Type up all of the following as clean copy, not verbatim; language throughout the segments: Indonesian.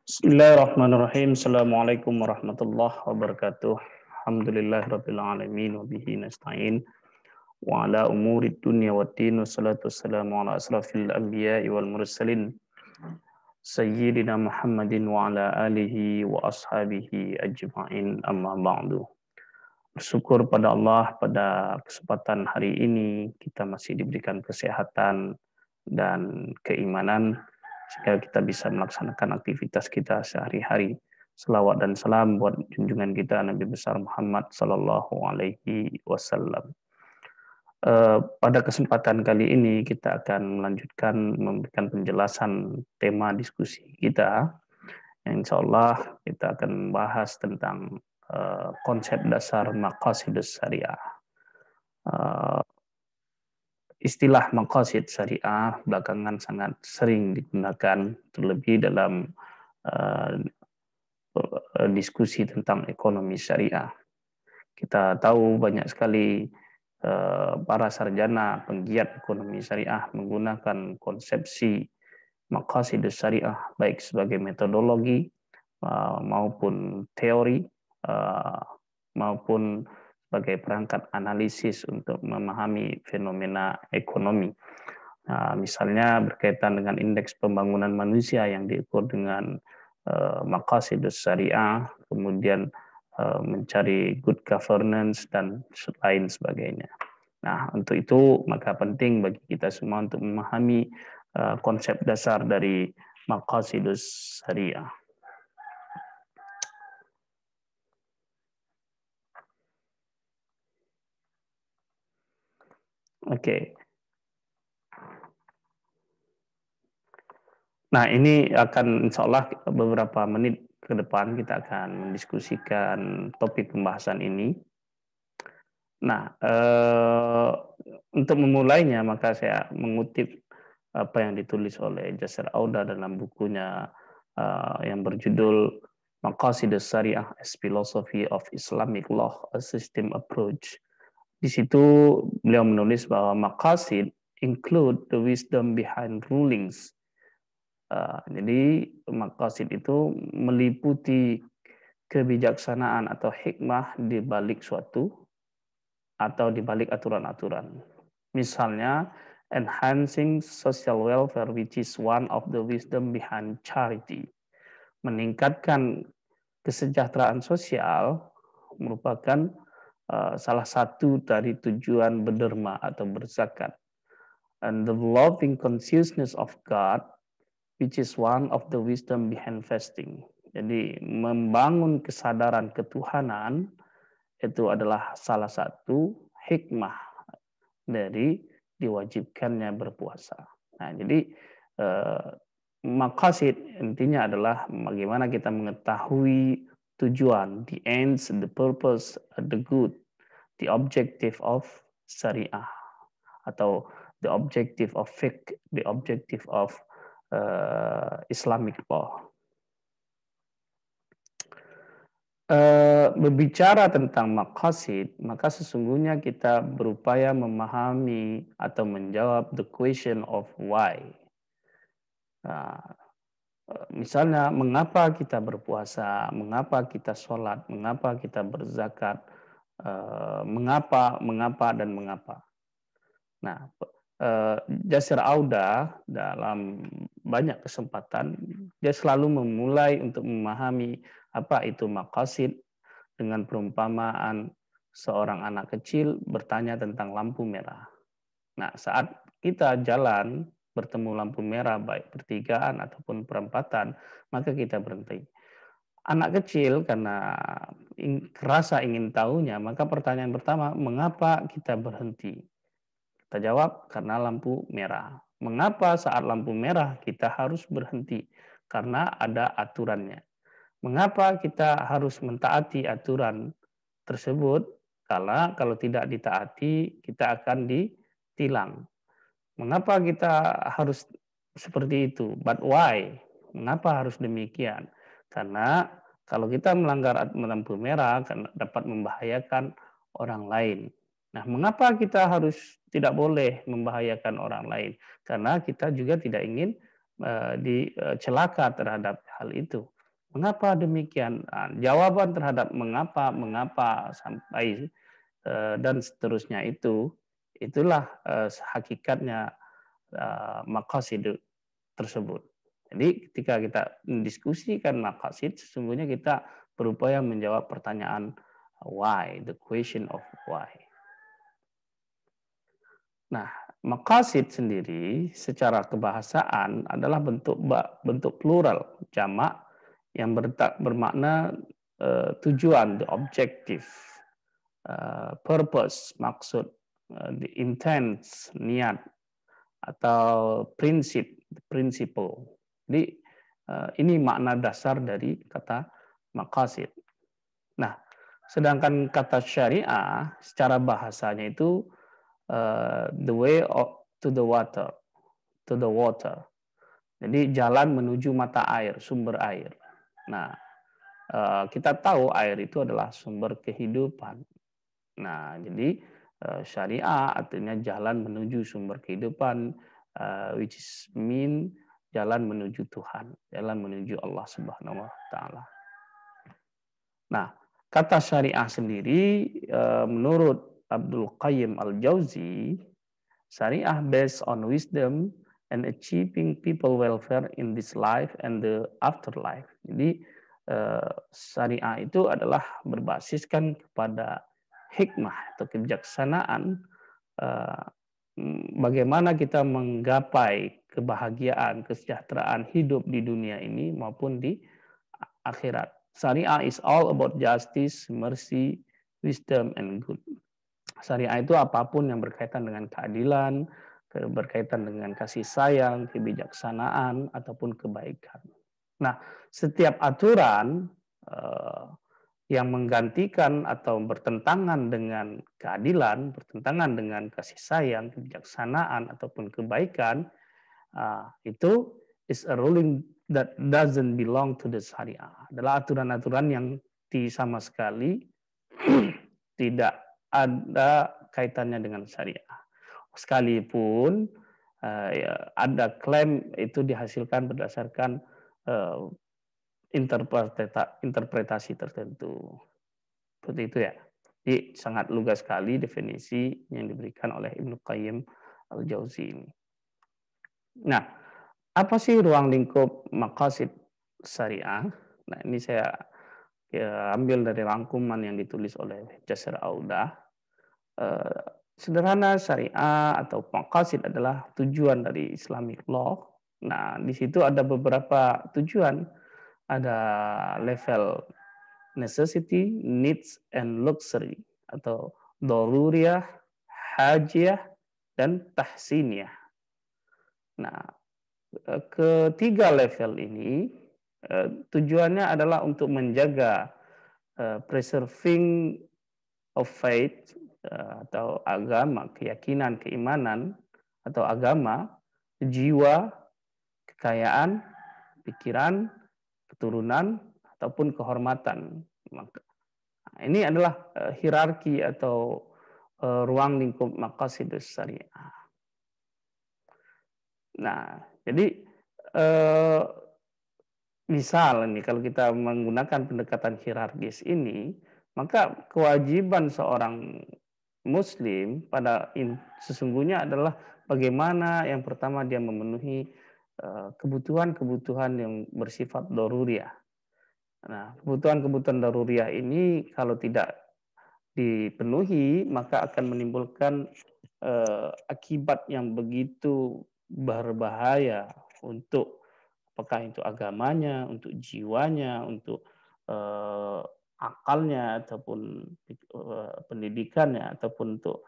Bismillahirrahmanirrahim. Assalamualaikum warahmatullahi wabarakatuh. Alhamdulillahirabbil alamin wa bihi nasta'in wa ala umurid dunya waddin wassalatu wassalamu ala asrafil anbiya'i wal mursalin sayyidina Muhammadin wa ala alihi wa ashabihi ajma'in amma ba'du. Bersyukur pada Allah pada kesempatan hari ini kita masih diberikan kesehatan dan keimanan sehingga kita bisa melaksanakan aktivitas kita sehari-hari. Selawat dan salam buat junjungan kita Nabi besar Muhammad Sallallahu Alaihi Wasallam. Pada kesempatan kali ini kita akan melanjutkan memberikan penjelasan tema diskusi kita. Insya Allah kita akan membahas tentang konsep dasar maqasidus syariah. Istilah maqasid syariah belakangan sangat sering digunakan, terlebih dalam diskusi tentang ekonomi syariah. Kita tahu banyak sekali para sarjana penggiat ekonomi syariah menggunakan konsepsi maqasidus syariah baik sebagai metodologi maupun teori maupun sebagai perangkat analisis untuk memahami fenomena ekonomi. Misalnya berkaitan dengan indeks pembangunan manusia yang diukur dengan maqasidus syariah, kemudian mencari good governance dan lain sebagainya. Nah, untuk itu maka penting bagi kita semua untuk memahami konsep dasar dari maqasidus syariah. Oke. Nah, ini akan insya Allah beberapa menit ke depan kita akan mendiskusikan topik pembahasan ini. Nah, untuk memulainya maka saya mengutip apa yang ditulis oleh Jasir Auda dalam bukunya yang berjudul Maqasidus Syariah as Philosophy of Islamic Law, a System Approach. Di situ beliau menulis bahwa maqasid include the wisdom behind rulings. Jadi maqasid itu meliputi kebijaksanaan atau hikmah di balik suatu atau di balik aturan-aturan. Misalnya, enhancing social welfare, which is one of the wisdom behind charity. Meningkatkan kesejahteraan sosial merupakan salah satu dari tujuan berderma atau berzakat. And developing consciousness of God, which is one of the wisdom behind fasting. Jadi membangun kesadaran ketuhanan itu adalah salah satu hikmah dari diwajibkannya berpuasa. Nah, jadi maqasid intinya adalah bagaimana kita mengetahui tujuan, the ends, the purpose, the good, the objective of syariah atau the objective of fiqh, the objective of Islamic law. Berbicara tentang maqasid, maka sesungguhnya kita berupaya memahami atau menjawab the question of why. Misalnya, mengapa kita berpuasa, mengapa kita sholat, mengapa kita berzakat, mengapa, dan mengapa. Nah, Jasir Auda dalam banyak kesempatan, dia selalu memulai untuk memahami apa itu maqasid dengan perumpamaan seorang anak kecil bertanya tentang lampu merah. Nah, saat kita jalan bertemu lampu merah baik pertigaan ataupun perempatan, maka kita berhenti. Anak kecil karena rasa ingin tahunya, maka pertanyaan pertama, mengapa kita berhenti? Kita jawab, karena lampu merah. Mengapa saat lampu merah kita harus berhenti? Karena ada aturannya. Mengapa kita harus mentaati aturan tersebut? Karena kalau tidak ditaati, kita akan ditilang. Mengapa kita harus seperti itu? But why? Mengapa harus demikian? Karena kalau kita melanggar lampu merah dapat membahayakan orang lain. Nah, mengapa kita harus tidak boleh membahayakan orang lain? Karena kita juga tidak ingin dicelaka terhadap hal itu. Mengapa demikian? Jawaban terhadap mengapa sampai dan seterusnya itulah hakikatnya maqasid tersebut. Jadi ketika kita mendiskusikan maqasid, sesungguhnya kita berupaya menjawab pertanyaan why, the question of why. Nah, maqasid sendiri secara kebahasaan adalah bentuk plural jamak yang bermakna tujuan, the objective, purpose, maksud, the intent, niat, atau prinsip, principle. Jadi ini makna dasar dari kata maqasid. Nah, sedangkan kata syariah secara bahasanya itu the way to the water, to the water. Jadi jalan menuju mata air, sumber air. Nah, kita tahu air itu adalah sumber kehidupan. Nah, jadi syariah artinya jalan menuju sumber kehidupan, which is mean jalan menuju Tuhan, jalan menuju Allah Subhanahu wa taala. Nah, kata syariah sendiri menurut Abdul Qayyim Al-Jauzi, syariah based on wisdom and achieving people welfare in this life and the afterlife. Jadi syariah itu adalah berbasiskan kepada hikmah atau kebijaksanaan bagaimana kita menggapai kebahagiaan, kesejahteraan hidup di dunia ini maupun di akhirat. Syariah is all about justice, mercy, wisdom, and good. Syariah itu apapun yang berkaitan dengan keadilan, berkaitan dengan kasih sayang, kebijaksanaan, ataupun kebaikan. Nah, setiap aturan yang menggantikan atau bertentangan dengan keadilan, bertentangan dengan kasih sayang, kebijaksanaan, ataupun kebaikan, itu is a ruling that doesn't belong to the syariah. Adalah aturan-aturan yang sama sekali tidak ada kaitannya dengan syariah. Sekalipun ada klaim itu dihasilkan berdasarkan interpretasi tertentu. Seperti itu ya. Jadi sangat lugas sekali definisi yang diberikan oleh Ibnu Qayyim Al-Jauzi ini. Nah, apa sih ruang lingkup maqasid syariah? Nah, ini saya ambil dari rangkuman yang ditulis oleh Jasir Audah. Sederhana, syariah atau maqasid adalah tujuan dari Islamic law. Nah, di situ ada beberapa tujuan. Ada level necessity, needs, and luxury atau daruriyah, hajiyah, dan tahsiniyah. Nah, ketiga level ini tujuannya adalah untuk menjaga preserving of faith atau agama, keyakinan, keimanan atau agama, jiwa, kekayaan, pikiran, keturunan, ataupun kehormatan. Ini adalah hierarki atau ruang lingkup maqasidus syariah. Nah, jadi misal ini kalau kita menggunakan pendekatan hierarkis ini, maka kewajiban seorang Muslim pada sesungguhnya adalah bagaimana yang pertama dia memenuhi kebutuhan-kebutuhan yang bersifat daruriyah. Nah, kebutuhan-kebutuhan daruriyah ini kalau tidak dipenuhi maka akan menimbulkan akibat yang begitu berbahaya untuk apakah itu agamanya, untuk jiwanya, untuk akalnya ataupun pendidikannya ataupun untuk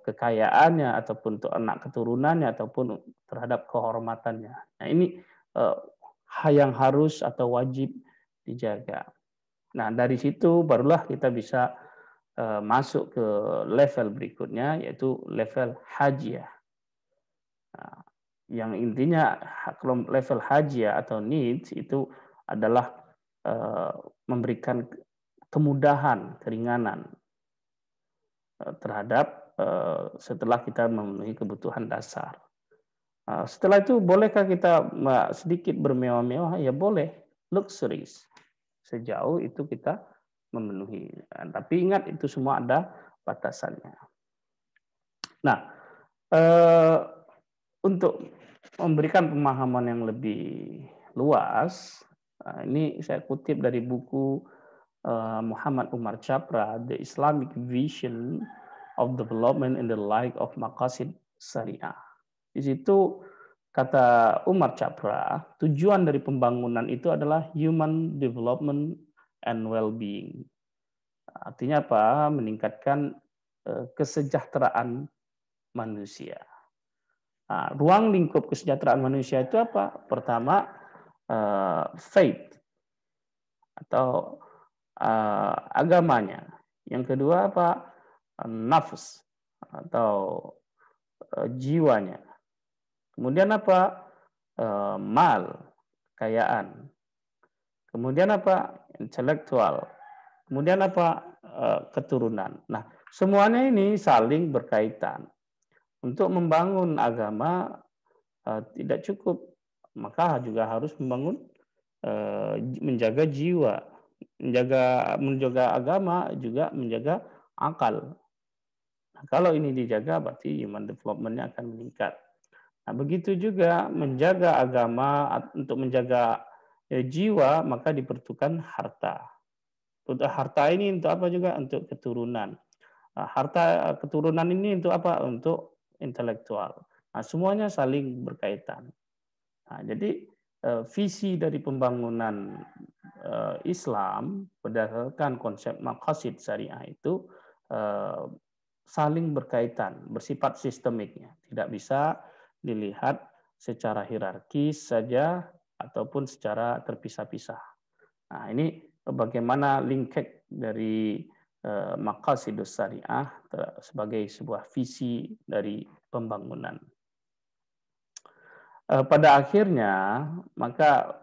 kekayaannya ataupun untuk anak keturunannya ataupun terhadap kehormatannya. Nah, ini yang harus atau wajib dijaga. Nah, dari situ barulah kita bisa masuk ke level berikutnya yaitu level hajiyah. Nah, yang intinya level hajiyah atau needs itu adalah memberikan kemudahan, keringanan terhadap setelah kita memenuhi kebutuhan dasar. Setelah itu bolehkah kita sedikit bermewah-mewah? Ya boleh. luxuries. Sejauh itu kita memenuhi. Tapi ingat itu semua ada batasannya. Nah, eh, untuk memberikan pemahaman yang lebih luas, ini saya kutip dari buku Muhammad Umar Chapra, The Islamic Vision of Development in the Light of Maqasid Syariah. Di situ kata Umar Chapra, tujuan dari pembangunan itu adalah human development and well-being. Artinya apa? Meningkatkan kesejahteraan manusia. Nah, ruang lingkup kesejahteraan manusia itu apa? Pertama, faith atau agamanya. Yang kedua apa? Nafs atau jiwanya. Kemudian apa? Mal, kekayaan. Kemudian apa? Intelektual. Kemudian apa? Keturunan. Nah, semuanya ini saling berkaitan. Untuk membangun agama tidak cukup, maka juga harus membangun menjaga jiwa, menjaga agama, juga menjaga akal. Nah, kalau ini dijaga, berarti human development-nya akan meningkat. Nah, begitu juga menjaga agama, untuk menjaga jiwa, maka diperlukan harta. Untuk harta ini untuk apa juga? Untuk keturunan. Harta keturunan ini untuk apa? Untuk intelektual. Nah, semuanya saling berkaitan. Nah, jadi visi dari pembangunan Islam berdasarkan konsep maqasid syariah itu saling berkaitan, bersifat sistemiknya. Tidak bisa dilihat secara hierarkis saja ataupun secara terpisah-pisah. Nah, ini bagaimana linkage dari maqasidus syariah sebagai sebuah visi dari pembangunan. Pada akhirnya, maka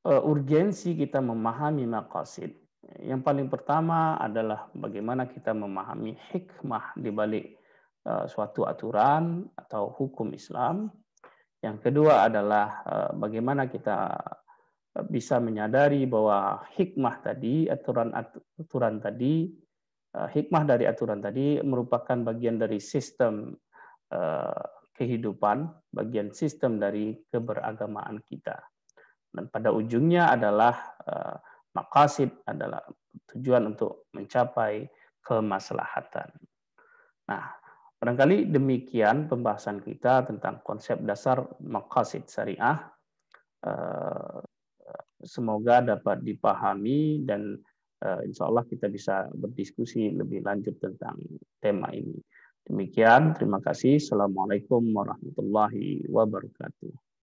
urgensi kita memahami maqasid. Yang paling pertama adalah bagaimana kita memahami hikmah di balik suatu aturan atau hukum Islam. Yang kedua adalah bagaimana kita bisa menyadari bahwa hikmah tadi, aturan tadi, hikmah dari aturan tadi merupakan bagian dari sistem kehidupan, bagian sistem dari keberagamaan kita. Dan pada ujungnya adalah maqasid adalah tujuan untuk mencapai kemaslahatan. Nah, barangkali demikian pembahasan kita tentang konsep dasar maqasid syariah. Semoga dapat dipahami dan insya Allah kita bisa berdiskusi lebih lanjut tentang tema ini. Demikian, terima kasih. Assalamualaikum warahmatullahi wabarakatuh.